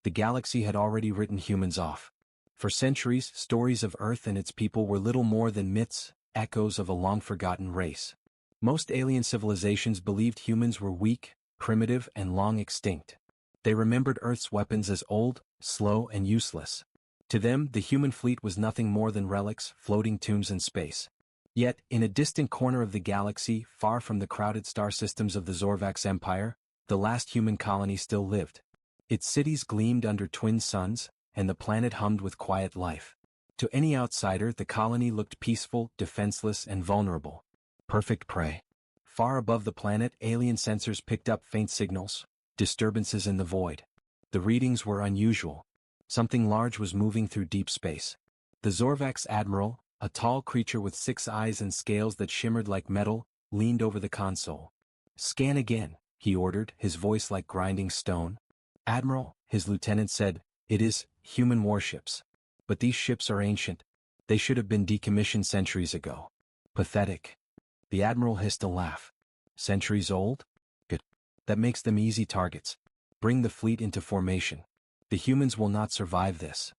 The galaxy had already written humans off. For centuries, stories of Earth and its people were little more than myths, echoes of a long-forgotten race. Most alien civilizations believed humans were weak, primitive, and long extinct. They remembered Earth's weapons as old, slow, and useless. To them, the human fleet was nothing more than relics, floating tombs in space. Yet, in a distant corner of the galaxy, far from the crowded star systems of the Zorvax Empire, the last human colony still lived. Its cities gleamed under twin suns, and the planet hummed with quiet life. To any outsider, the colony looked peaceful, defenseless, and vulnerable. Perfect prey. Far above the planet, alien sensors picked up faint signals, disturbances in the void. The readings were unusual. Something large was moving through deep space. The Zorvax Admiral, a tall creature with 6 eyes and scales that shimmered like metal, leaned over the console. "Scan again," he ordered, his voice like grinding stone. "Admiral," his lieutenant said, "it is human warships. But these ships are ancient. They should have been decommissioned centuries ago." "Pathetic." The Admiral hissed a laugh. "Centuries old? Good. That makes them easy targets. Bring the fleet into formation. The humans will not survive this."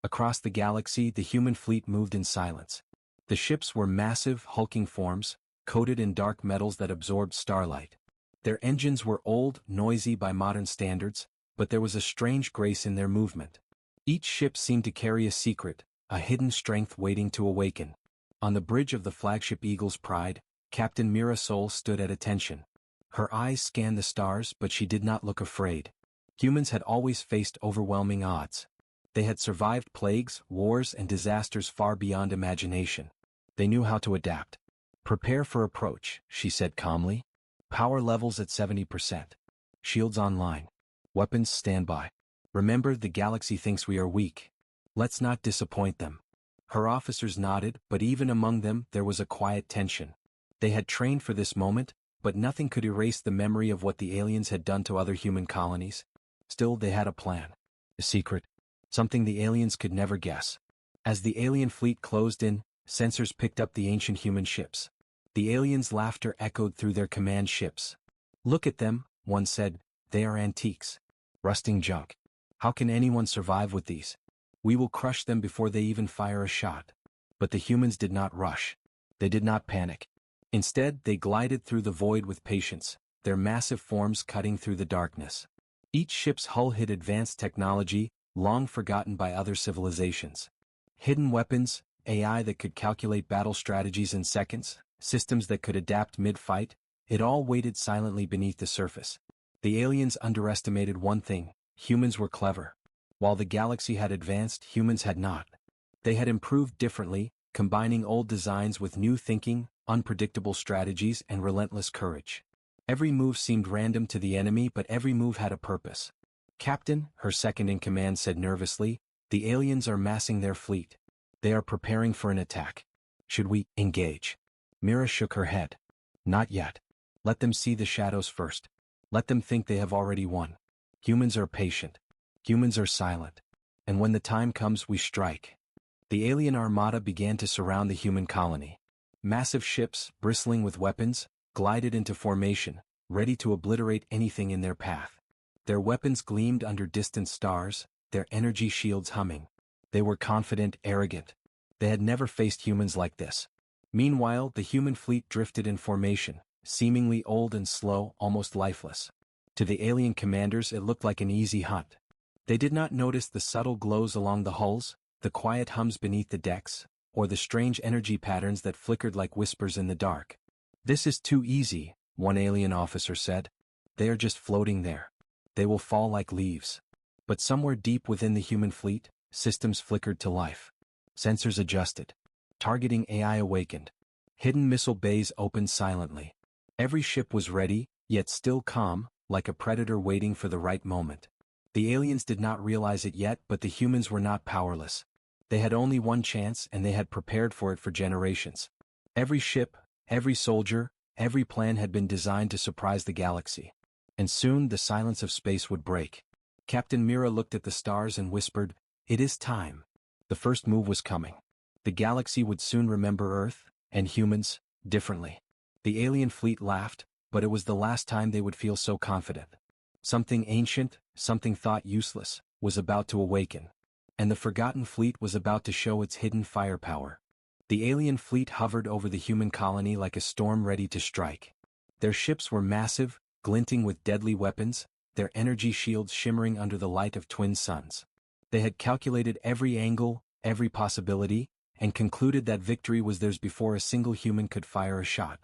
Across the galaxy, the human fleet moved in silence. The ships were massive, hulking forms, coated in dark metals that absorbed starlight. Their engines were old, noisy by modern standards, but there was a strange grace in their movement. Each ship seemed to carry a secret, a hidden strength waiting to awaken. On the bridge of the flagship Eagle's Pride, Captain Mira Sol stood at attention. Her eyes scanned the stars, but she did not look afraid. Humans had always faced overwhelming odds. They had survived plagues, wars, and disasters far beyond imagination. They knew how to adapt. "Prepare for approach," she said calmly. "Power levels at 70%. Shields online. Weapons standby. Remember, the galaxy thinks we are weak. Let's not disappoint them." Her officers nodded, but even among them there was a quiet tension. They had trained for this moment, but nothing could erase the memory of what the aliens had done to other human colonies. Still, they had a plan. A secret. Something the aliens could never guess. As the alien fleet closed in, sensors picked up the ancient human ships. The aliens' laughter echoed through their command ships. "Look at them," one said. "They are antiques. Rusting junk. How can anyone survive with these? We will crush them before they even fire a shot." But the humans did not rush. They did not panic. Instead, they glided through the void with patience, their massive forms cutting through the darkness. Each ship's hull hid advanced technology, long forgotten by other civilizations. Hidden weapons, AI that could calculate battle strategies in seconds, systems that could adapt mid-fight, it all waited silently beneath the surface. The aliens underestimated one thing: humans were clever. While the galaxy had advanced, humans had not. They had improved differently, combining old designs with new thinking, unpredictable strategies, and relentless courage. Every move seemed random to the enemy, but every move had a purpose. "Captain," her second-in-command said nervously, "the aliens are massing their fleet. They are preparing for an attack. Should we engage?" Mira shook her head. "Not yet. Let them see the shadows first. Let them think they have already won. Humans are patient. Humans are silent. And when the time comes, we strike." The alien armada began to surround the human colony. Massive ships, bristling with weapons, glided into formation, ready to obliterate anything in their path. Their weapons gleamed under distant stars, their energy shields humming. They were confident, arrogant. They had never faced humans like this. Meanwhile, the human fleet drifted in formation, seemingly old and slow, almost lifeless. To the alien commanders, it looked like an easy hunt. They did not notice the subtle glows along the hulls, the quiet hums beneath the decks, or the strange energy patterns that flickered like whispers in the dark. "This is too easy," one alien officer said. "They are just floating there. They will fall like leaves." But somewhere deep within the human fleet, systems flickered to life. Sensors adjusted. Targeting AI awakened. Hidden missile bays opened silently. Every ship was ready, yet still calm, like a predator waiting for the right moment. The aliens did not realize it yet, but the humans were not powerless. They had only one chance, and they had prepared for it for generations. Every ship, every soldier, every plan had been designed to surprise the galaxy. And soon the silence of space would break. Captain Mira looked at the stars and whispered, "It is time." The first move was coming. The galaxy would soon remember Earth, and humans, differently. The alien fleet laughed, but it was the last time they would feel so confident. Something ancient, something thought useless, was about to awaken. And the Forgotten Fleet was about to show its hidden firepower. The alien fleet hovered over the human colony like a storm ready to strike. Their ships were massive, glinting with deadly weapons, their energy shields shimmering under the light of twin suns. They had calculated every angle, every possibility, and concluded that victory was theirs before a single human could fire a shot.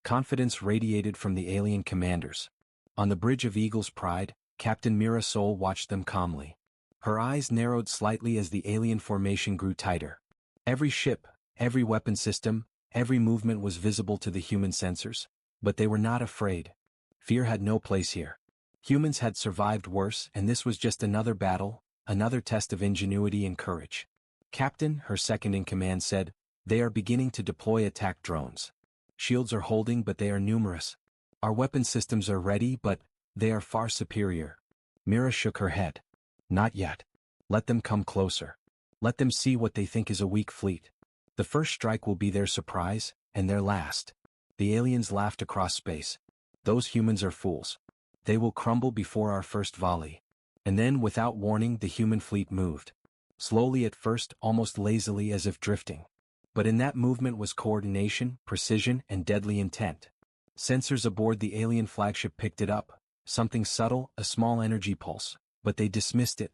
Confidence radiated from the alien commanders. On the bridge of Eagle's Pride, Captain Mira Sol watched them calmly. Her eyes narrowed slightly as the alien formation grew tighter. Every ship, every weapon system, every movement was visible to the human sensors, but they were not afraid. Fear had no place here. Humans had survived worse, and this was just another battle, another test of ingenuity and courage. Captain, her second-in-command said, "They are beginning to deploy attack drones. Shields are holding, but they are numerous. Our weapon systems are ready, but they are far superior." Mira shook her head. "Not yet. Let them come closer. Let them see what they think is a weak fleet. The first strike will be their surprise, and their last." The aliens laughed across space. "Those humans are fools. They will crumble before our first volley." And then, without warning, the human fleet moved. Slowly at first, almost lazily as if drifting. But in that movement was coordination, precision, and deadly intent. Sensors aboard the alien flagship picked it up, something subtle, a small energy pulse, but they dismissed it.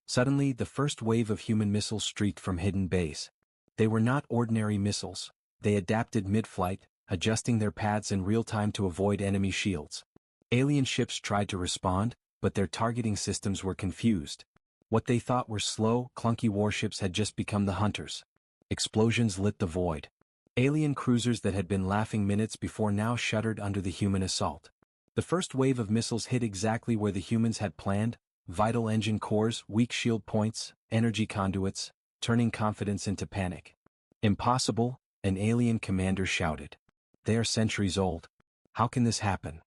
Suddenly, the first wave of human missiles streaked from hidden bays. They were not ordinary missiles. They adapted mid-flight, adjusting their paths in real time to avoid enemy shields. Alien ships tried to respond, but their targeting systems were confused. What they thought were slow, clunky warships had just become the hunters. Explosions lit the void. Alien cruisers that had been laughing minutes before now shuddered under the human assault. The first wave of missiles hit exactly where the humans had planned: vital engine cores, weak shield points, energy conduits, turning confidence into panic. "Impossible," an alien commander shouted. "They are centuries old. How can this happen?"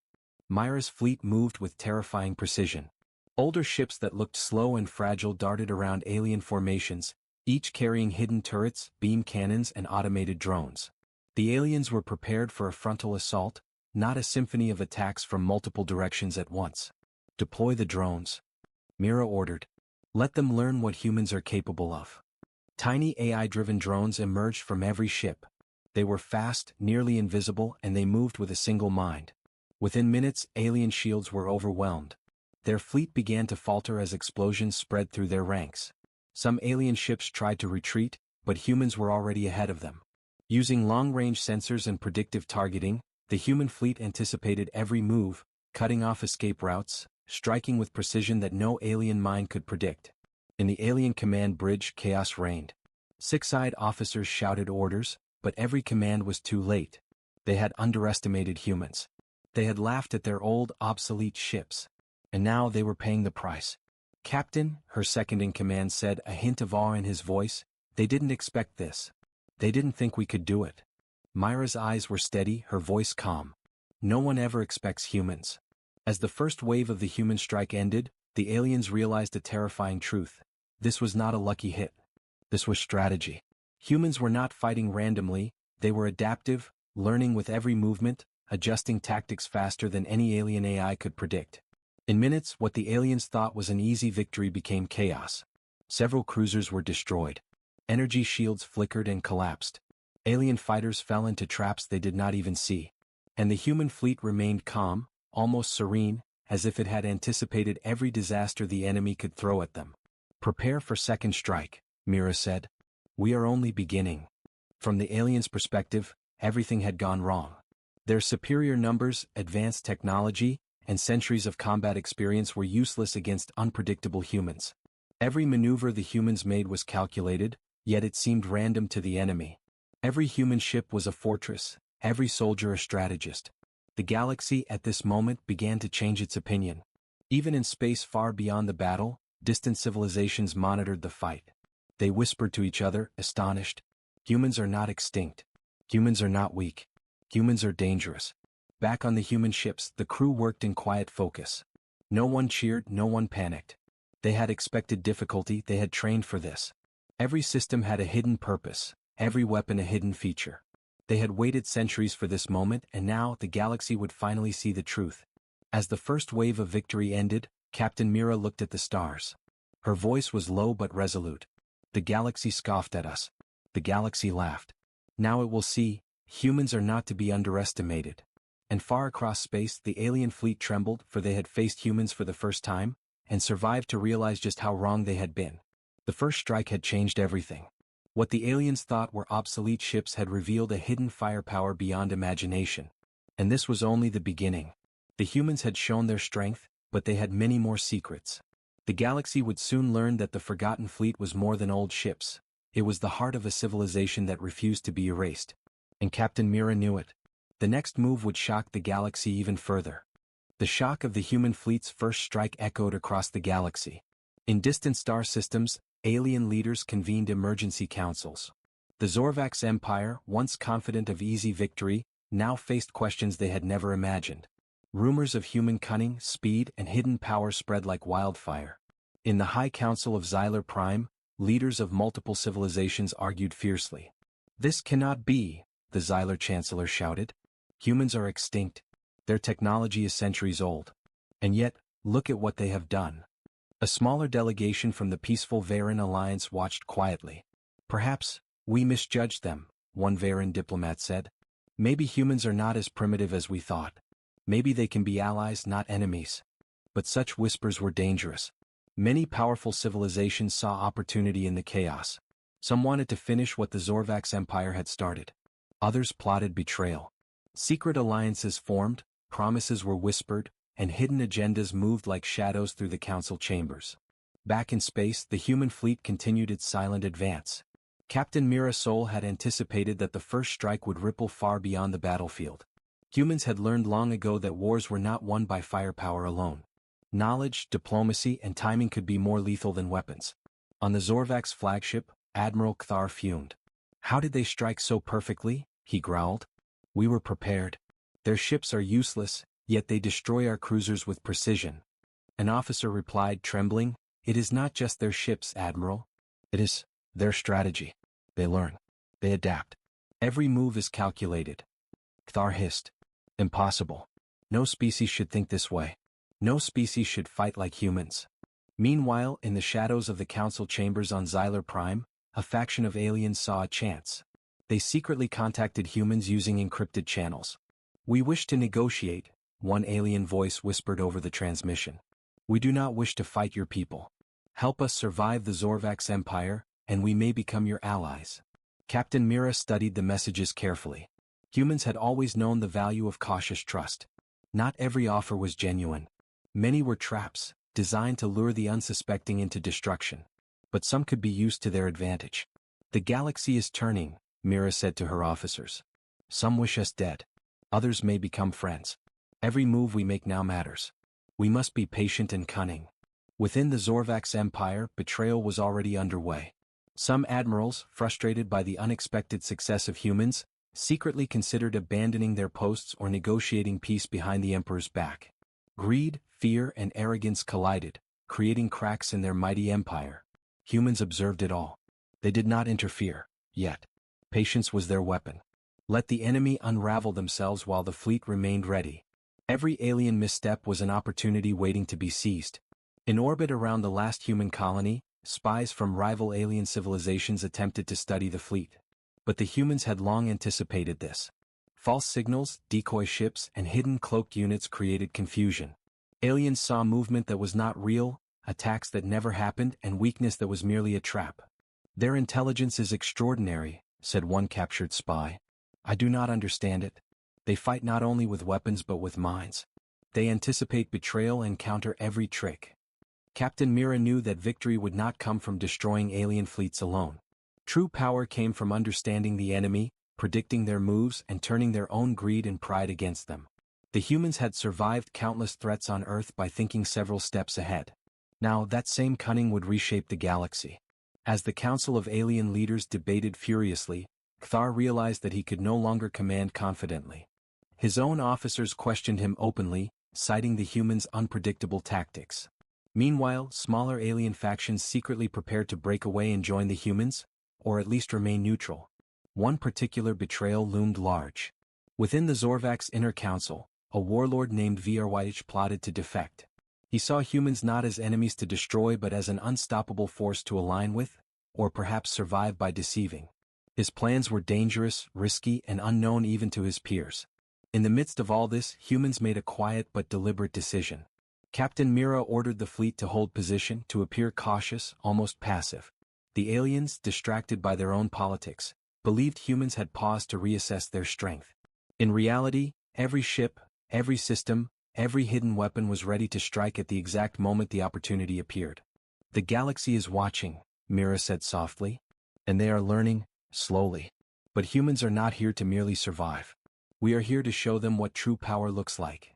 Mira's fleet moved with terrifying precision. Older ships that looked slow and fragile darted around alien formations, each carrying hidden turrets, beam cannons, and automated drones. The aliens were prepared for a frontal assault, not a symphony of attacks from multiple directions at once. "Deploy the drones," Mira ordered. "Let them learn what humans are capable of." Tiny AI-driven drones emerged from every ship. They were fast, nearly invisible, and they moved with a single mind. Within minutes, alien shields were overwhelmed. Their fleet began to falter as explosions spread through their ranks. Some alien ships tried to retreat, but humans were already ahead of them. Using long-range sensors and predictive targeting, the human fleet anticipated every move, cutting off escape routes, striking with precision that no alien mind could predict. In the alien command bridge, chaos reigned. Six-eyed officers shouted orders, but every command was too late. They had underestimated humans. They had laughed at their old, obsolete ships. And now they were paying the price. "Captain," her second-in-command said, a hint of awe in his voice, "they didn't expect this. They didn't think we could do it." Mira's eyes were steady, her voice calm. "No one ever expects humans." As the first wave of the human strike ended, the aliens realized a terrifying truth. This was not a lucky hit. This was strategy. Humans were not fighting randomly, they were adaptive, learning with every movement, adjusting tactics faster than any alien AI could predict. In minutes, what the aliens thought was an easy victory became chaos. Several cruisers were destroyed. Energy shields flickered and collapsed. Alien fighters fell into traps they did not even see. And the human fleet remained calm, almost serene, as if it had anticipated every disaster the enemy could throw at them. "Prepare for second strike," Mira said. "We are only beginning." From the aliens' perspective, everything had gone wrong. Their superior numbers, advanced technology, and centuries of combat experience were useless against unpredictable humans. Every maneuver the humans made was calculated, yet it seemed random to the enemy. Every human ship was a fortress, every soldier a strategist. The galaxy at this moment began to change its opinion. Even in space far beyond the battle, distant civilizations monitored the fight. They whispered to each other, astonished. "Humans are not extinct. Humans are not weak. Humans are dangerous." Back on the human ships, the crew worked in quiet focus. No one cheered, no one panicked. They had expected difficulty, they had trained for this. Every system had a hidden purpose, every weapon a hidden feature. They had waited centuries for this moment, and now the galaxy would finally see the truth. As the first wave of victory ended, Captain Mira looked at the stars. Her voice was low but resolute. The galaxy scoffed at us. The galaxy laughed. Now it will see, humans are not to be underestimated. And far across space the alien fleet trembled, for they had faced humans for the first time, and survived to realize just how wrong they had been. The first strike had changed everything. What the aliens thought were obsolete ships had revealed a hidden firepower beyond imagination. And this was only the beginning. The humans had shown their strength, but they had many more secrets. The galaxy would soon learn that the forgotten fleet was more than old ships. It was the heart of a civilization that refused to be erased. And Captain Mira knew it. The next move would shock the galaxy even further. The shock of the human fleet's first strike echoed across the galaxy. In distant star systems, alien leaders convened emergency councils. The Zorvax Empire, once confident of easy victory, now faced questions they had never imagined. Rumors of human cunning, speed, and hidden power spread like wildfire. In the High Council of Xylar Prime, leaders of multiple civilizations argued fiercely. "This cannot be," the Xylar Chancellor shouted. "Humans are extinct. Their technology is centuries old. And yet, look at what they have done." A smaller delegation from the peaceful Varan alliance watched quietly. "Perhaps we misjudged them," one Varan diplomat said. "Maybe humans are not as primitive as we thought. Maybe they can be allies, not enemies." But such whispers were dangerous. Many powerful civilizations saw opportunity in the chaos. Some wanted to finish what the Zorvax Empire had started. Others plotted betrayal. Secret alliances formed, promises were whispered, and hidden agendas moved like shadows through the council chambers. Back in space, the human fleet continued its silent advance. Captain Mira Sol had anticipated that the first strike would ripple far beyond the battlefield. Humans had learned long ago that wars were not won by firepower alone. Knowledge, diplomacy, and timing could be more lethal than weapons. On the Zorvax flagship, Admiral Kthar fumed. "How did they strike so perfectly?" he growled. "We were prepared. Their ships are useless, yet they destroy our cruisers with precision." An officer replied, trembling, "It is not just their ships, Admiral. It is their strategy. They learn. They adapt. Every move is calculated." Kthar hissed. "Impossible. No species should think this way. No species should fight like humans." Meanwhile, in the shadows of the council chambers on Xylar Prime, a faction of aliens saw a chance. They secretly contacted humans using encrypted channels. "We wish to negotiate," one alien voice whispered over the transmission. "We do not wish to fight your people. Help us survive the Zorvax Empire, and we may become your allies." Captain Mira studied the messages carefully. Humans had always known the value of cautious trust. Not every offer was genuine. Many were traps, designed to lure the unsuspecting into destruction. But some could be used to their advantage. "The galaxy is turning," Mira said to her officers. "Some wish us dead. Others may become friends. Every move we make now matters. We must be patient and cunning." Within the Zorvax Empire, betrayal was already underway. Some admirals, frustrated by the unexpected success of humans, secretly considered abandoning their posts or negotiating peace behind the Emperor's back. Greed, fear, and arrogance collided, creating cracks in their mighty empire. Humans observed it all. They did not interfere, yet. Patience was their weapon. Let the enemy unravel themselves while the fleet remained ready. Every alien misstep was an opportunity waiting to be seized. In orbit around the last human colony, spies from rival alien civilizations attempted to study the fleet. But the humans had long anticipated this. False signals, decoy ships, and hidden cloaked units created confusion. Aliens saw movement that was not real, attacks that never happened, and weakness that was merely a trap. "Their intelligence is extraordinary," said one captured spy. "I do not understand it. They fight not only with weapons but with minds. They anticipate betrayal and counter every trick." Captain Mira knew that victory would not come from destroying alien fleets alone. True power came from understanding the enemy, predicting their moves, and turning their own greed and pride against them. The humans had survived countless threats on Earth by thinking several steps ahead. Now that same cunning would reshape the galaxy. As the Council of Alien Leaders debated furiously, Kthar realized that he could no longer command confidently. His own officers questioned him openly, citing the humans' unpredictable tactics. Meanwhile, smaller alien factions secretly prepared to break away and join the humans, or at least remain neutral. One particular betrayal loomed large. Within the Zorvax Inner Council, a warlord named Vrych plotted to defect. He saw humans not as enemies to destroy but as an unstoppable force to align with, or perhaps survive by deceiving. His plans were dangerous, risky, and unknown even to his peers. In the midst of all this, humans made a quiet but deliberate decision. Captain Mira ordered the fleet to hold position, to appear cautious, almost passive. The aliens, distracted by their own politics, believed humans had paused to reassess their strength. In reality, every ship, every system, every hidden weapon was ready to strike at the exact moment the opportunity appeared. "The galaxy is watching," Mira said softly. "And they are learning, slowly. But humans are not here to merely survive. We are here to show them what true power looks like."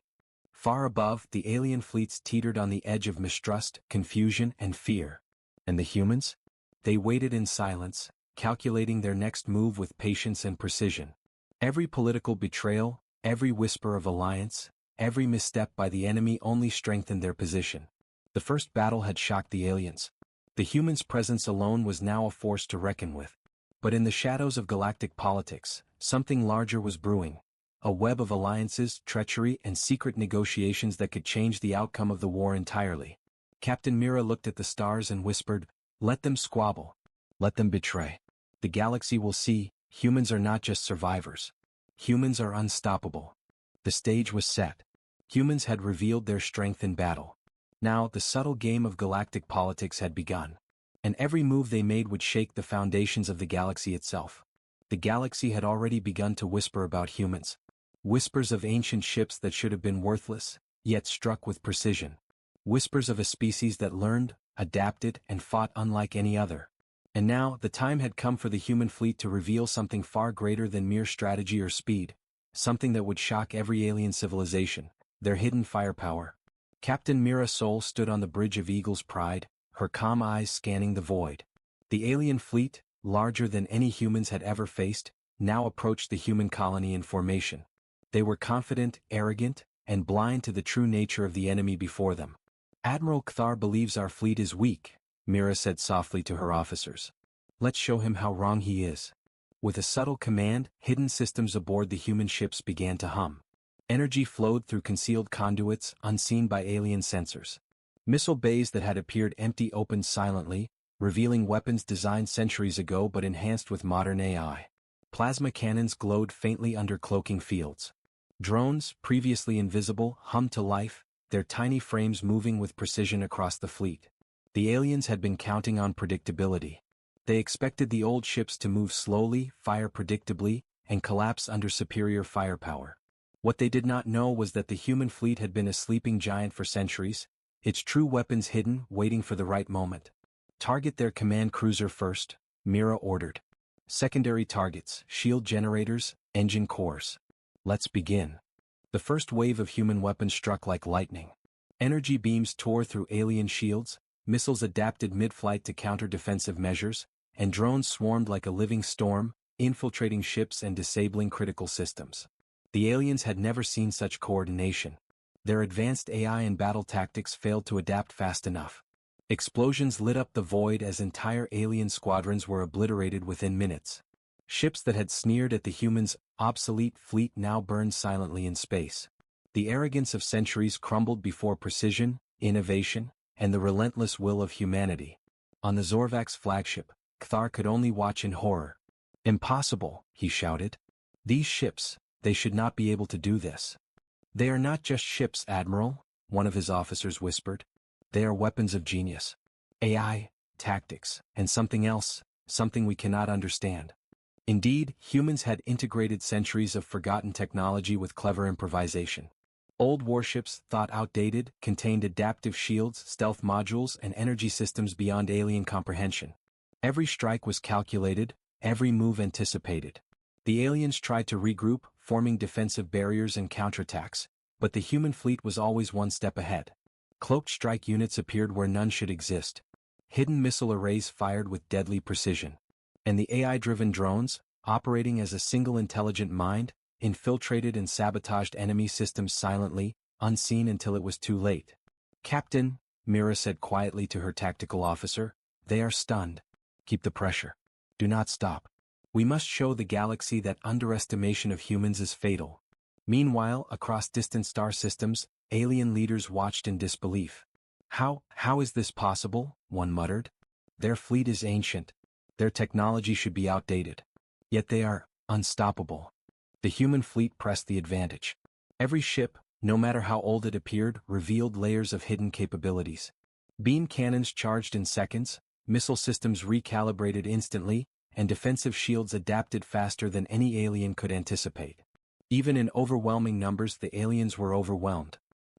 Far above, the alien fleets teetered on the edge of mistrust, confusion, and fear. And the humans? They waited in silence, calculating their next move with patience and precision. Every political betrayal, every whisper of alliance, every misstep by the enemy only strengthened their position. The first battle had shocked the aliens. The humans' presence alone was now a force to reckon with. But in the shadows of galactic politics, something larger was brewing. A web of alliances, treachery, and secret negotiations that could change the outcome of the war entirely. Captain Mira looked at the stars and whispered, "Let them squabble. Let them betray. The galaxy will see, humans are not just survivors. Humans are unstoppable." The stage was set. Humans had revealed their strength in battle. Now, the subtle game of galactic politics had begun. And every move they made would shake the foundations of the galaxy itself. The galaxy had already begun to whisper about humans. Whispers of ancient ships that should have been worthless, yet struck with precision. Whispers of a species that learned, adapted, and fought unlike any other. And now, the time had come for the human fleet to reveal something far greater than mere strategy or speed. Something that would shock every alien civilization, their hidden firepower. Captain Mira Sol stood on the bridge of Eagle's Pride, her calm eyes scanning the void. The alien fleet, larger than any humans had ever faced, now approached the human colony in formation. They were confident, arrogant, and blind to the true nature of the enemy before them. "Admiral Kthar believes our fleet is weak," Mira said softly to her officers. "Let's show him how wrong he is." With a subtle command, hidden systems aboard the human ships began to hum. Energy flowed through concealed conduits unseen by alien sensors. Missile bays that had appeared empty opened silently, revealing weapons designed centuries ago but enhanced with modern AI. Plasma cannons glowed faintly under cloaking fields. Drones, previously invisible, hummed to life, their tiny frames moving with precision across the fleet. The aliens had been counting on predictability. They expected the old ships to move slowly, fire predictably, and collapse under superior firepower. What they did not know was that the human fleet had been a sleeping giant for centuries, its true weapons hidden, waiting for the right moment. "Target their command cruiser first," Mira ordered. "Secondary targets, shield generators, engine cores. Let's begin." The first wave of human weapons struck like lightning. Energy beams tore through alien shields, missiles adapted mid-flight to counter defensive measures, and drones swarmed like a living storm, infiltrating ships and disabling critical systems. The aliens had never seen such coordination. Their advanced AI and battle tactics failed to adapt fast enough. Explosions lit up the void as entire alien squadrons were obliterated within minutes. Ships that had sneered at the humans' obsolete fleet now burned silently in space. The arrogance of centuries crumbled before precision, innovation, and the relentless will of humanity. On the Zorvak's flagship, Kthar could only watch in horror. "Impossible," he shouted. "These ships, they should not be able to do this." "They are not just ships, Admiral," one of his officers whispered. "They are weapons of genius. AI, tactics, and something else, something we cannot understand." Indeed, humans had integrated centuries of forgotten technology with clever improvisation. Old warships, thought outdated, contained adaptive shields, stealth modules, and energy systems beyond alien comprehension. Every strike was calculated, every move anticipated. The aliens tried to regroup, forming defensive barriers and counterattacks, but the human fleet was always one step ahead. Cloaked strike units appeared where none should exist. Hidden missile arrays fired with deadly precision. And the AI-driven drones, operating as a single intelligent mind, infiltrated and sabotaged enemy systems silently, unseen until it was too late. "Captain," Mira said quietly to her tactical officer, "they are stunned. Keep the pressure. Do not stop. We must show the galaxy that underestimation of humans is fatal." Meanwhile, across distant star systems, alien leaders watched in disbelief. How is this possible? One muttered. Their fleet is ancient. Their technology should be outdated. Yet they are unstoppable. The human fleet pressed the advantage. Every ship, no matter how old it appeared, revealed layers of hidden capabilities. Beam cannons charged in seconds, missile systems recalibrated instantly, and defensive shields adapted faster than any alien could anticipate. Even in overwhelming numbers, the aliens were overwhelmed.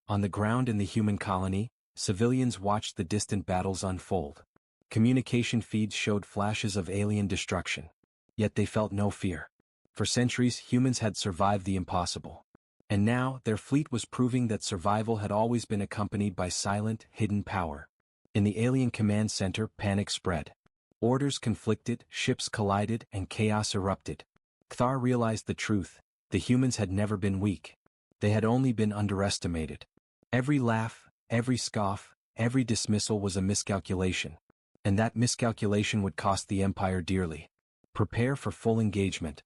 On the ground in the human colony, civilians watched the distant battles unfold. Communication feeds showed flashes of alien destruction. Yet they felt no fear. For centuries, humans had survived the impossible. And now, their fleet was proving that survival had always been accompanied by silent, hidden power. In the alien command center, panic spread. Orders conflicted, ships collided, and chaos erupted. Cthar realized the truth: the humans had never been weak. They had only been underestimated. Every laugh, every scoff, every dismissal was a miscalculation. And that miscalculation would cost the Empire dearly. Prepare for full engagement.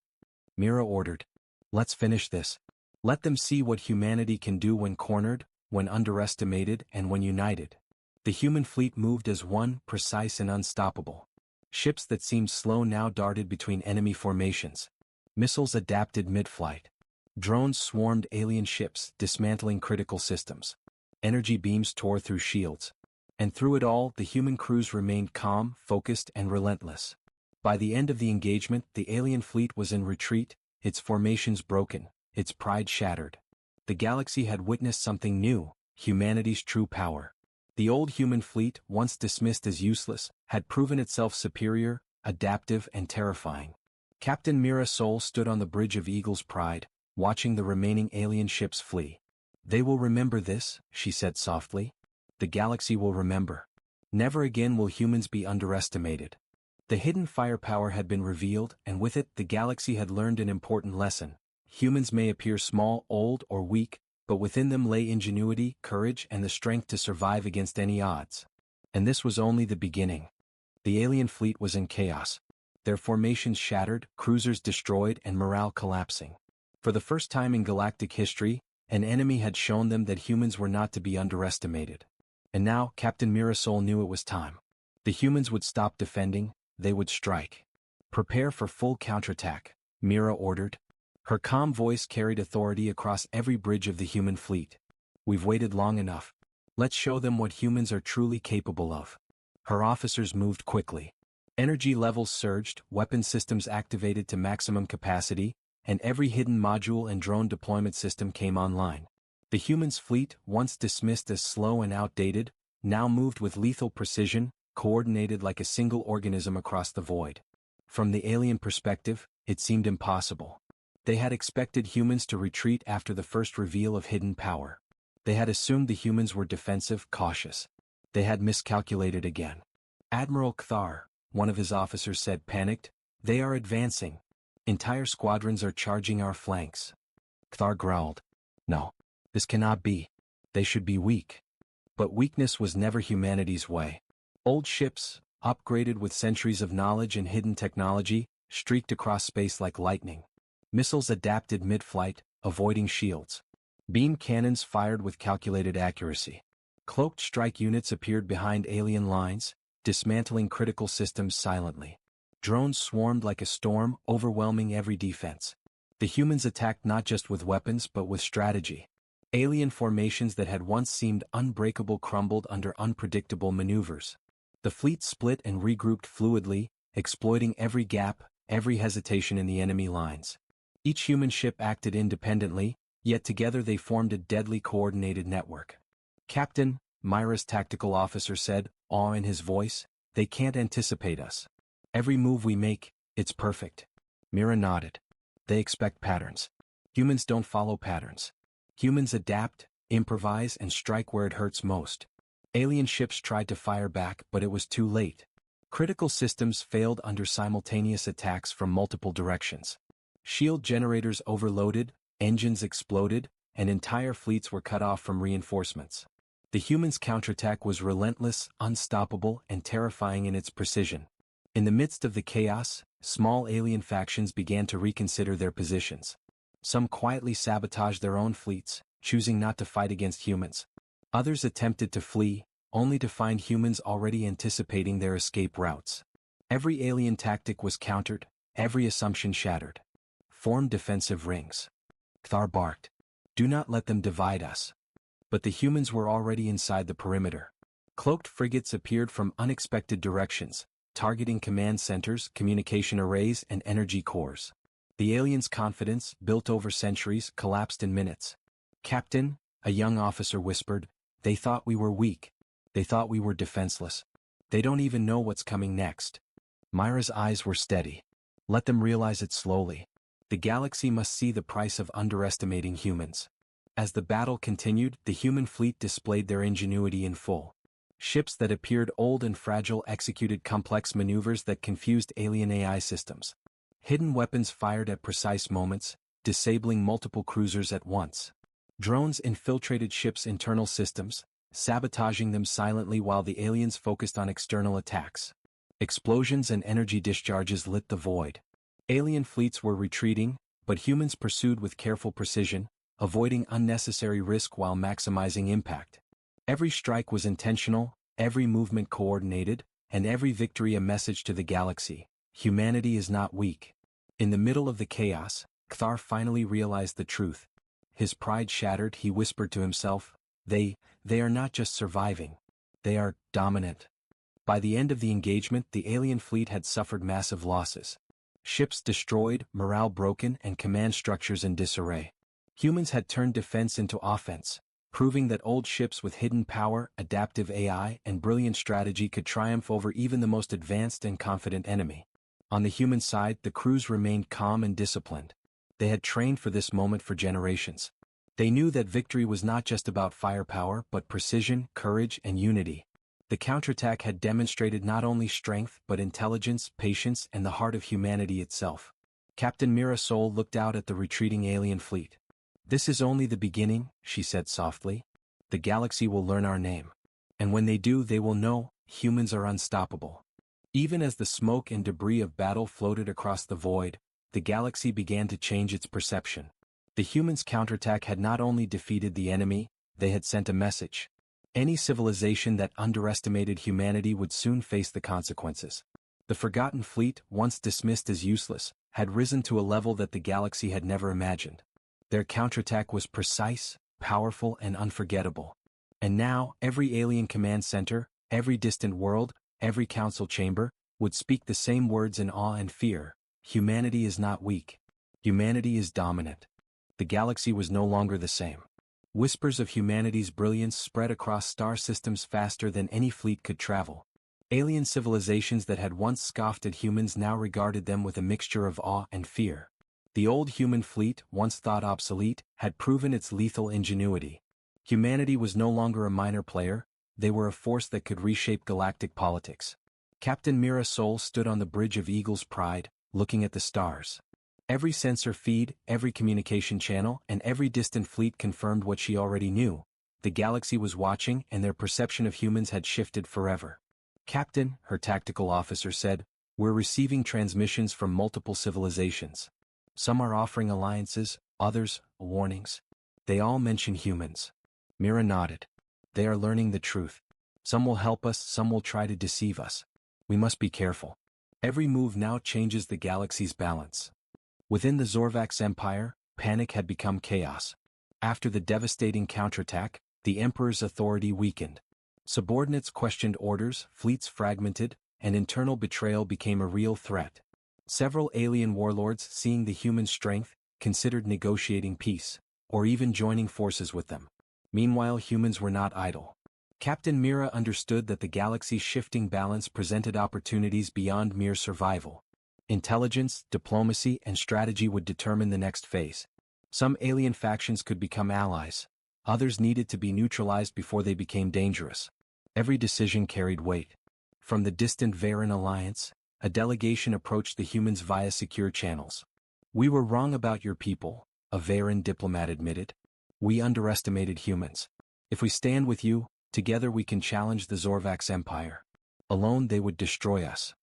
Mira ordered. Let's finish this. Let them see what humanity can do when cornered, when underestimated, and when united. The human fleet moved as one, precise and unstoppable. Ships that seemed slow now darted between enemy formations. Missiles adapted mid-flight. Drones swarmed alien ships, dismantling critical systems. Energy beams tore through shields. And through it all, the human crews remained calm, focused, and relentless. By the end of the engagement, the alien fleet was in retreat, its formations broken, its pride shattered. The galaxy had witnessed something new: humanity's true power. The old human fleet, once dismissed as useless, had proven itself superior, adaptive, and terrifying. Captain Mira Sol stood on the bridge of Eagle's Pride, watching the remaining alien ships flee. They will remember this, she said softly. The galaxy will remember. Never again will humans be underestimated. The hidden firepower had been revealed, and with it the galaxy had learned an important lesson. Humans may appear small, old, or weak, but within them lay ingenuity, courage, and the strength to survive against any odds. And this was only the beginning. The alien fleet was in chaos. Their formations shattered, cruisers destroyed, and morale collapsing. For the first time in galactic history, an enemy had shown them that humans were not to be underestimated. And now, Captain Mirasol knew it was time. The humans would stop defending, they would strike. Prepare for full counterattack, Mira ordered. Her calm voice carried authority across every bridge of the human fleet. We've waited long enough. Let's show them what humans are truly capable of. Her officers moved quickly. Energy levels surged, weapon systems activated to maximum capacity, and every hidden module and drone deployment system came online. The humans' fleet, once dismissed as slow and outdated, now moved with lethal precision, coordinated like a single organism across the void. From the alien perspective, it seemed impossible. They had expected humans to retreat after the first reveal of hidden power. They had assumed the humans were defensive, cautious. They had miscalculated again. Admiral Cthar, one of his officers said, panicked, they are advancing. Entire squadrons are charging our flanks. Cthar growled. No, this cannot be. They should be weak. But weakness was never humanity's way. Old ships, upgraded with centuries of knowledge and hidden technology, streaked across space like lightning. Missiles adapted mid-flight, avoiding shields. Beam cannons fired with calculated accuracy. Cloaked strike units appeared behind alien lines, dismantling critical systems silently. Drones swarmed like a storm, overwhelming every defense. The humans attacked not just with weapons but with strategy. Alien formations that had once seemed unbreakable crumbled under unpredictable maneuvers. The fleet split and regrouped fluidly, exploiting every gap, every hesitation in the enemy lines. Each human ship acted independently, yet together they formed a deadly coordinated network. Captain, Myra's tactical officer said, awe in his voice, they can't anticipate us. Every move we make, it's perfect. Mira nodded. They expect patterns. Humans don't follow patterns. Humans adapt, improvise, and strike where it hurts most. Alien ships tried to fire back, but it was too late. Critical systems failed under simultaneous attacks from multiple directions. Shield generators overloaded, engines exploded, and entire fleets were cut off from reinforcements. The humans' counterattack was relentless, unstoppable, and terrifying in its precision. In the midst of the chaos, small alien factions began to reconsider their positions. Some quietly sabotaged their own fleets, choosing not to fight against humans. Others attempted to flee, only to find humans already anticipating their escape routes. Every alien tactic was countered, every assumption shattered. Form defensive rings. Thar barked. Do not let them divide us. But the humans were already inside the perimeter. Cloaked frigates appeared from unexpected directions, targeting command centers, communication arrays, and energy cores. The aliens' confidence, built over centuries, collapsed in minutes. "Captain," a young officer whispered, "they thought we were weak. They thought we were defenseless. They don't even know what's coming next." Myra's eyes were steady. "Let them realize it slowly. The galaxy must see the price of underestimating humans." As the battle continued, the human fleet displayed their ingenuity in full. Ships that appeared old and fragile executed complex maneuvers that confused alien AI systems. Hidden weapons fired at precise moments, disabling multiple cruisers at once. Drones infiltrated ships' internal systems, sabotaging them silently while the aliens focused on external attacks. Explosions and energy discharges lit the void. Alien fleets were retreating, but humans pursued with careful precision, avoiding unnecessary risk while maximizing impact. Every strike was intentional, every movement coordinated, and every victory a message to the galaxy: humanity is not weak. In the middle of the chaos, Kthar finally realized the truth. His pride shattered, he whispered to himself, They are not just surviving. They are dominant." By the end of the engagement, the alien fleet had suffered massive losses. Ships destroyed, morale broken, and command structures in disarray. Humans had turned defense into offense, proving that old ships with hidden power, adaptive AI, and brilliant strategy could triumph over even the most advanced and confident enemy. On the human side, the crews remained calm and disciplined. They had trained for this moment for generations. They knew that victory was not just about firepower but precision, courage, and unity. The counterattack had demonstrated not only strength but intelligence, patience, and the heart of humanity itself. Captain Mira Sol looked out at the retreating alien fleet. "This is only the beginning," she said softly. "The galaxy will learn our name. And when they do, they will know humans are unstoppable." Even as the smoke and debris of battle floated across the void, the galaxy began to change its perception. The humans' counterattack had not only defeated the enemy, they had sent a message. Any civilization that underestimated humanity would soon face the consequences. The forgotten fleet, once dismissed as useless, had risen to a level that the galaxy had never imagined. Their counterattack was precise, powerful, and unforgettable. And now, every alien command center, every distant world, every council chamber, would speak the same words in awe and fear: humanity is not weak. Humanity is dominant. The galaxy was no longer the same. Whispers of humanity's brilliance spread across star systems faster than any fleet could travel. Alien civilizations that had once scoffed at humans now regarded them with a mixture of awe and fear. The old human fleet, once thought obsolete, had proven its lethal ingenuity. Humanity was no longer a minor player, they were a force that could reshape galactic politics. Captain Mira Sol stood on the bridge of Eagle's Pride, looking at the stars. Every sensor feed, every communication channel, and every distant fleet confirmed what she already knew. The galaxy was watching, and their perception of humans had shifted forever. "Captain," her tactical officer said, "we're receiving transmissions from multiple civilizations. Some are offering alliances, others, warnings. They all mention humans." Mira nodded. "They are learning the truth. Some will help us, some will try to deceive us. We must be careful. Every move now changes the galaxy's balance." Within the Zorvax Empire, panic had become chaos. After the devastating counterattack, the Emperor's authority weakened. Subordinates questioned orders, fleets fragmented, and internal betrayal became a real threat. Several alien warlords, seeing the human strength, considered negotiating peace, or even joining forces with them. Meanwhile, humans were not idle. Captain Mira understood that the galaxy's shifting balance presented opportunities beyond mere survival. Intelligence, diplomacy, and strategy would determine the next phase. Some alien factions could become allies. Others needed to be neutralized before they became dangerous. Every decision carried weight. From the distant Varen alliance, a delegation approached the humans via secure channels. "We were wrong about your people," a Varen diplomat admitted. "We underestimated humans. If we stand with you, together we can challenge the Zorvax Empire. Alone they would destroy us."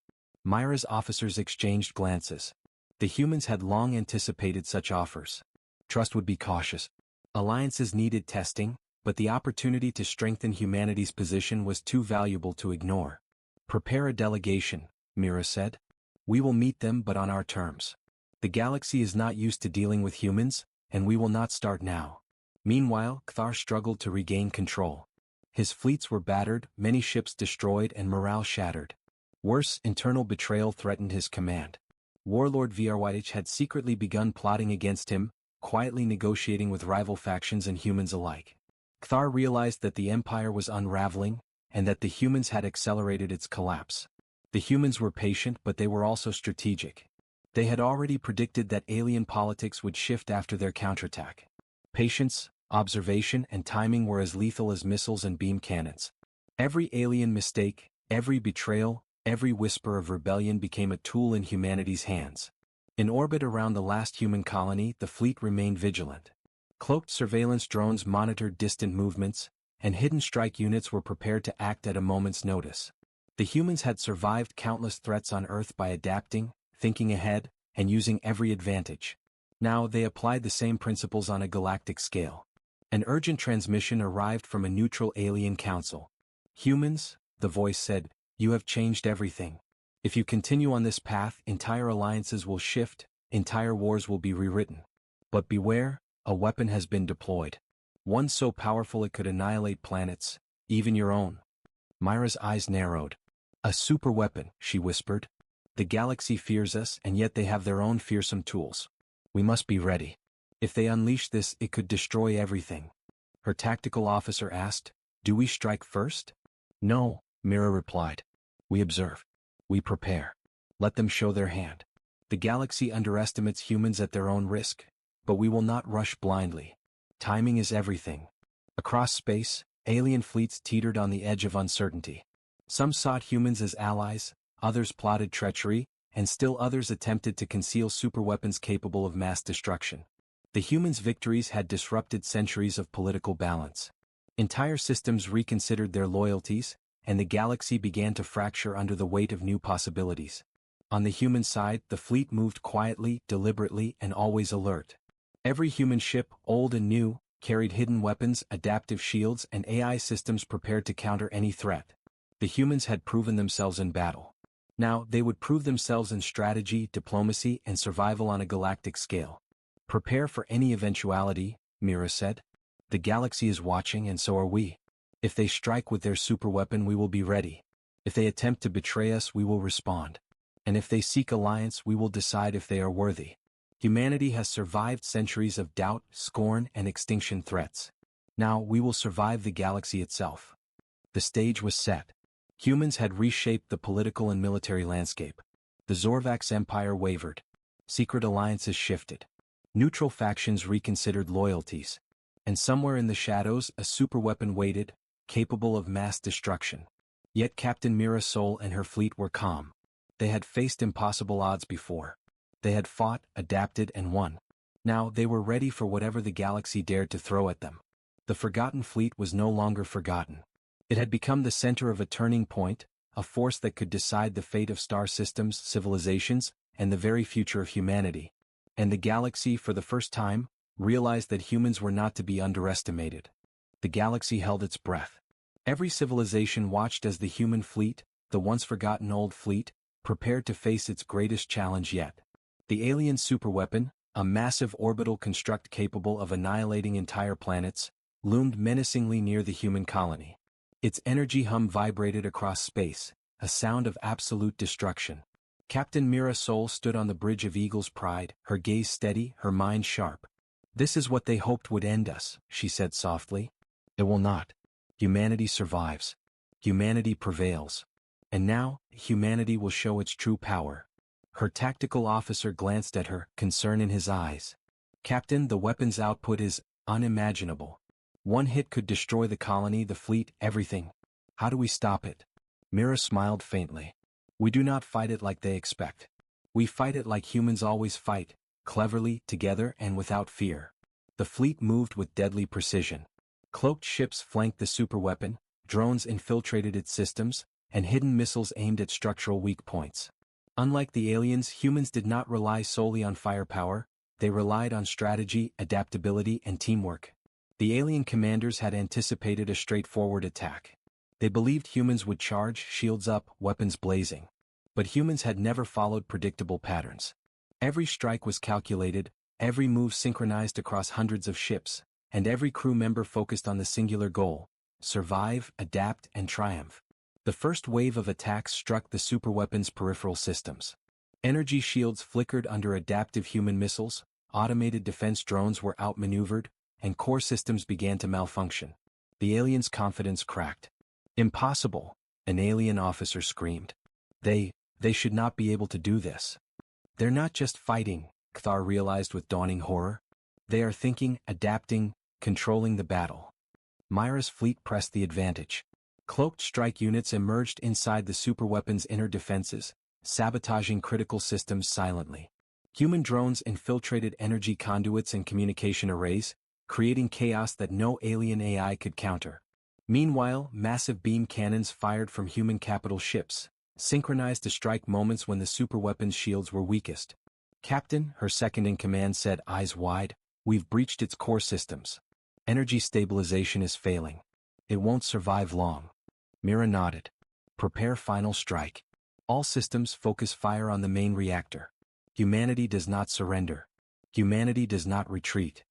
Myra's officers exchanged glances. The humans had long anticipated such offers. Trust would be cautious. Alliances needed testing, but the opportunity to strengthen humanity's position was too valuable to ignore. Prepare a delegation, Mira said. We will meet them but on our terms. The galaxy is not used to dealing with humans, and we will not start now. Meanwhile, Cthar struggled to regain control. His fleets were battered, many ships destroyed and morale shattered. Worse, internal betrayal threatened his command. Warlord Vrydich had secretly begun plotting against him, quietly negotiating with rival factions and humans alike. Cthar realized that the Empire was unraveling, and that the humans had accelerated its collapse. The humans were patient but they were also strategic. They had already predicted that alien politics would shift after their counterattack. Patience, observation and timing were as lethal as missiles and beam cannons. Every alien mistake, every betrayal, every whisper of rebellion became a tool in humanity's hands. In orbit around the last human colony, the fleet remained vigilant. Cloaked surveillance drones monitored distant movements, and hidden strike units were prepared to act at a moment's notice. The humans had survived countless threats on Earth by adapting, thinking ahead, and using every advantage. Now they applied the same principles on a galactic scale. An urgent transmission arrived from a neutral alien council. Humans, the voice said, you have changed everything. If you continue on this path, entire alliances will shift, entire wars will be rewritten. But beware, a weapon has been deployed. One so powerful it could annihilate planets, even your own. Myra's eyes narrowed. A superweapon, she whispered. The galaxy fears us and yet they have their own fearsome tools. We must be ready. If they unleash this, it could destroy everything. Her tactical officer asked, do we strike first? No, Mira replied. We observe. We prepare. Let them show their hand. The galaxy underestimates humans at their own risk, but we will not rush blindly. Timing is everything. Across space, alien fleets teetered on the edge of uncertainty. Some sought humans as allies, others plotted treachery, and still others attempted to conceal superweapons capable of mass destruction. The humans' victories had disrupted centuries of political balance. Entire systems reconsidered their loyalties, and the galaxy began to fracture under the weight of new possibilities. On the human side, the fleet moved quietly, deliberately, and always alert. Every human ship, old and new, carried hidden weapons, adaptive shields, and AI systems prepared to counter any threat. The humans had proven themselves in battle. Now, they would prove themselves in strategy, diplomacy, and survival on a galactic scale. Prepare for any eventuality, Mira said. The galaxy is watching and so are we. If they strike with their superweapon, we will be ready. If they attempt to betray us, we will respond. And if they seek alliance, we will decide if they are worthy. Humanity has survived centuries of doubt, scorn, and extinction threats. Now, we will survive the galaxy itself. The stage was set. Humans had reshaped the political and military landscape. The Zorvax Empire wavered. Secret alliances shifted. Neutral factions reconsidered loyalties. And somewhere in the shadows, a superweapon waited, capable of mass destruction. Yet Captain Mira Sol and her fleet were calm. They had faced impossible odds before. They had fought, adapted, and won. Now they were ready for whatever the galaxy dared to throw at them. The Forgotten Fleet was no longer forgotten. It had become the center of a turning point, a force that could decide the fate of star systems, civilizations, and the very future of humanity. And the galaxy, for the first time, realized that humans were not to be underestimated. The galaxy held its breath. Every civilization watched as the human fleet, the once forgotten old fleet, prepared to face its greatest challenge yet. The alien superweapon, a massive orbital construct capable of annihilating entire planets, loomed menacingly near the human colony. Its energy hum vibrated across space, a sound of absolute destruction. Captain Mira Sol stood on the bridge of Eagle's Pride, her gaze steady, her mind sharp. This is what they hoped would end us, she said softly. It will not. Humanity survives. Humanity prevails. And now, humanity will show its true power. Her tactical officer glanced at her, concern in his eyes. Captain, the weapon's output is unimaginable. One hit could destroy the colony, the fleet, everything. How do we stop it? Mira smiled faintly. We do not fight it like they expect. We fight it like humans always fight, cleverly, together, and without fear. The fleet moved with deadly precision. Cloaked ships flanked the superweapon, drones infiltrated its systems, and hidden missiles aimed at structural weak points. Unlike the aliens, humans did not rely solely on firepower, They relied on strategy, adaptability, and teamwork. The alien commanders had anticipated a straightforward attack. They believed humans would charge, shields up, weapons blazing. But humans had never followed predictable patterns. Every strike was calculated, every move synchronized across hundreds of ships, and every crew member focused on the singular goal: survive, adapt, and triumph. The first wave of attacks struck the superweapon's peripheral systems. Energy shields flickered under adaptive human missiles, automated defense drones were outmaneuvered, and core systems began to malfunction. The aliens' confidence cracked. "Impossible," an alien officer screamed. They should not be able to do this. "They're not just fighting," Kthar realized with dawning horror. "They are thinking, adapting, controlling the battle." Myra's fleet pressed the advantage. Cloaked strike units emerged inside the superweapon's inner defenses, sabotaging critical systems silently. Human drones infiltrated energy conduits and communication arrays, creating chaos that no alien AI could counter. Meanwhile, massive beam cannons fired from human capital ships, synchronized to strike moments when the superweapon's shields were weakest. "Captain," her second-in-command said, eyes wide, "we've breached its core systems. Energy stabilization is failing. It won't survive long." Mira nodded. "Prepare final strike. All systems focus fire on the main reactor. Humanity does not surrender. Humanity does not retreat."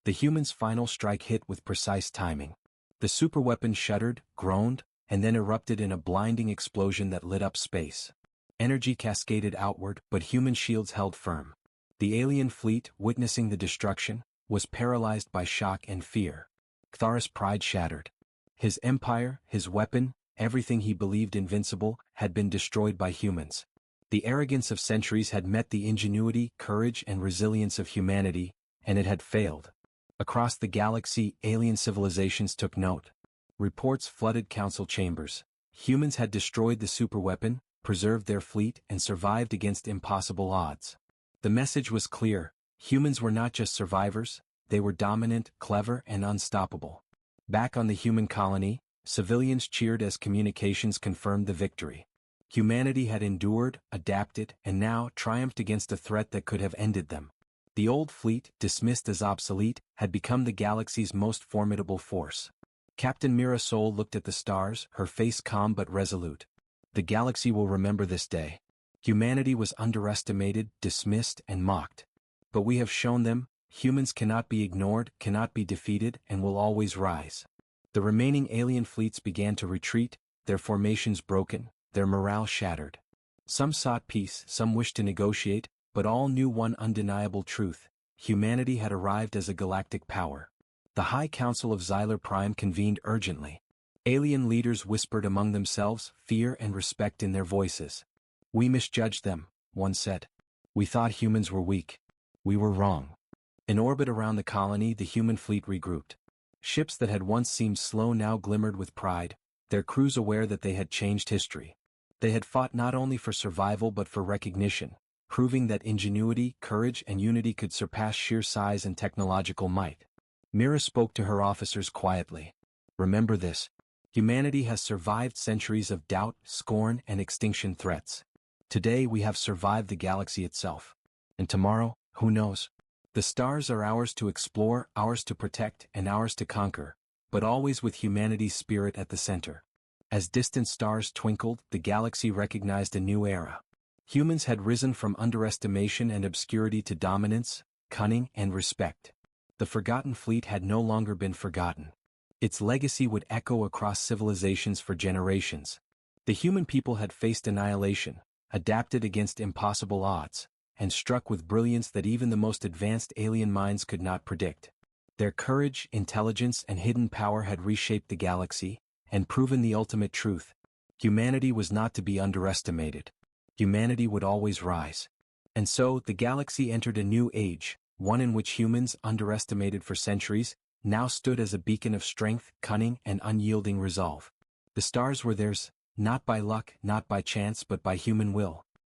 The humans' final strike hit with precise timing. The superweapon shuddered, groaned, and then erupted in a blinding explosion that lit up space. Energy cascaded outward, but human shields held firm. The alien fleet, witnessing the destruction, was paralyzed by shock and fear. Kthar's pride shattered. His empire, his weapon, everything he believed invincible, had been destroyed by humans. The arrogance of centuries had met the ingenuity, courage, and resilience of humanity, and it had failed. Across the galaxy, alien civilizations took note. Reports flooded council chambers. Humans had destroyed the superweapon, preserved their fleet, and survived against impossible odds. The message was clear: humans were not just survivors, they were dominant, clever, and unstoppable. Back on the human colony, civilians cheered as communications confirmed the victory. Humanity had endured, adapted, and now triumphed against a threat that could have ended them. The old fleet, dismissed as obsolete, had become the galaxy's most formidable force. Captain Mira Sol looked at the stars, her face calm but resolute. "The galaxy will remember this day. Humanity was underestimated, dismissed, and mocked. But we have shown them, humans cannot be ignored, cannot be defeated, and will always rise." The remaining alien fleets began to retreat, their formations broken, their morale shattered. Some sought peace, some wished to negotiate, but all knew one undeniable truth: humanity had arrived as a galactic power. The High Council of Xylar Prime convened urgently. Alien leaders whispered among themselves, fear and respect in their voices. "We misjudged them," one said. "We thought humans were weak. We were wrong." In orbit around the colony, the human fleet regrouped. Ships that had once seemed slow now glimmered with pride, their crews aware that they had changed history. They had fought not only for survival but for recognition, proving that ingenuity, courage, and unity could surpass sheer size and technological might. Mira spoke to her officers quietly. "Remember this: humanity has survived centuries of doubt, scorn, and extinction threats. Today we have survived the galaxy itself. And tomorrow, who knows? The stars are ours to explore, ours to protect, and ours to conquer, but always with humanity's spirit at the center." As distant stars twinkled, the galaxy recognized a new era. Humans had risen from underestimation and obscurity to dominance, cunning, and respect. The forgotten fleet had no longer been forgotten. Its legacy would echo across civilizations for generations. The human people had faced annihilation, adapted against impossible odds, and struck with brilliance that even the most advanced alien minds could not predict. Their courage, intelligence, and hidden power had reshaped the galaxy, and proven the ultimate truth: humanity was not to be underestimated. Humanity would always rise. And so, the galaxy entered a new age, one in which humans, underestimated for centuries, now stood as a beacon of strength, cunning, and unyielding resolve. The stars were theirs, not by luck, not by chance, but by human will.